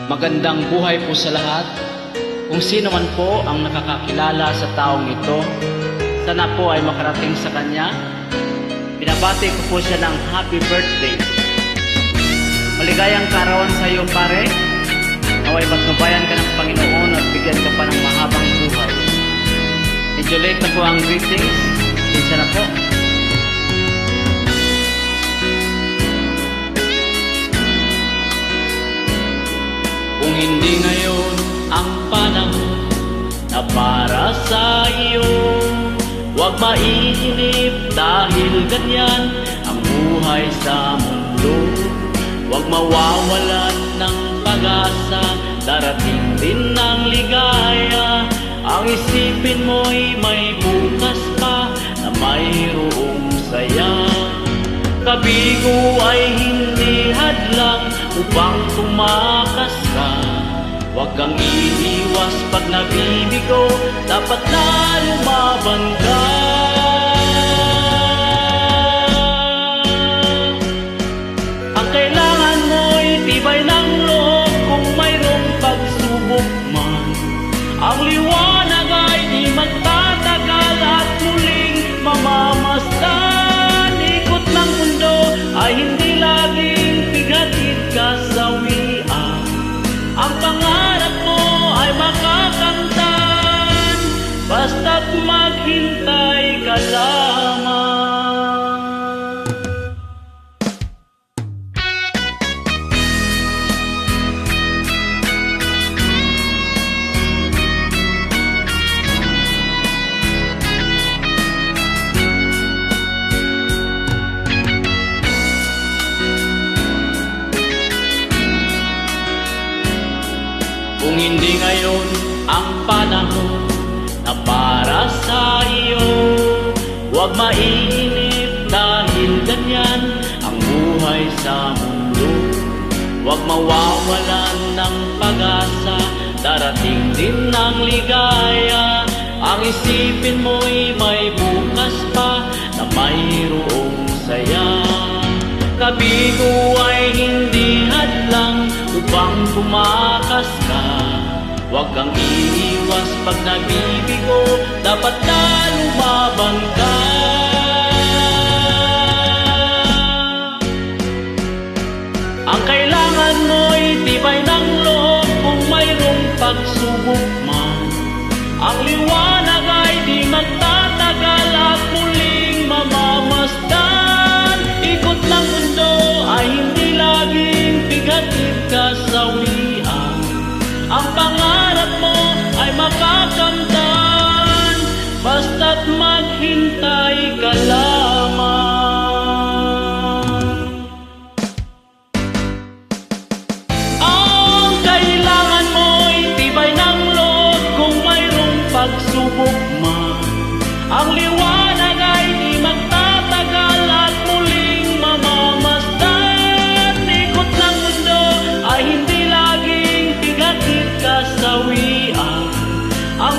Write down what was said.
Magandang buhay po sa lahat. Kung sino man po ang nakakakilala sa taong ito, sana po ay makarating sa kanya. Binabati ko po siya ng happy birthday. Maligayang kaarawan sa iyo, pare. Naway patnubayan ka ng Panginoon at bigyan ka pa ng mahabang buhay. Medyo late na po ang greetings. Isa na po. Kung hindi ngayon ang panahon na para sa iyo, huwag mainip dahil ganyan ang buhay sa mundo. Huwag mawawalan ng pag-asa, darating din ang ligaya. Ang isipin mo'y may bukas pa na mayroong saya. Kabigo ay hindi hadlang upang tumakas ka. Huwag kang iiwas pag nabibigo, dapat na lumaban ka. Ang kailangan mo'y tibay ng loob kung mayroong pagsubok man. Ang liwanag ay di magtatagal at muling mamamasdan. Ikot ng mundo ay hindi laging pigatid kasawian. Ang pangarap mo ay makakamtan, basta't maghintay ka lamang. Kung hindi ngayon ang panahon na para sa iyo, huwag mainip dahil ganyan ang buhay sa mundo. Huwag mawawalan ng pag-asa, darating din ang ligaya. Ang isipin mo'y may bukas pa na mayroong saya. Kabigo ay hindi hadlang upang tumakas ka. Huwag kang iiwas pag nabibigo, dapat na lumaban ka. Ang kailangan mo'y tibay ng loob kung mayroong pagsubok man. Ang liwanag ay di magtatagal at muling mamamasdan. Ikot ng mundo ay hindi laging bigatid kasawian. Ang pangarap mo ay makakamtan, basta't maghintay ka lamang. Ang kailangan mo'y tibay ng loob kung mayroong pagsubok man. Ang liwanag ay di magtatagal at muling mamamasdan. Ikot ng mundo ay hindi laging bigatid kasawian. Ang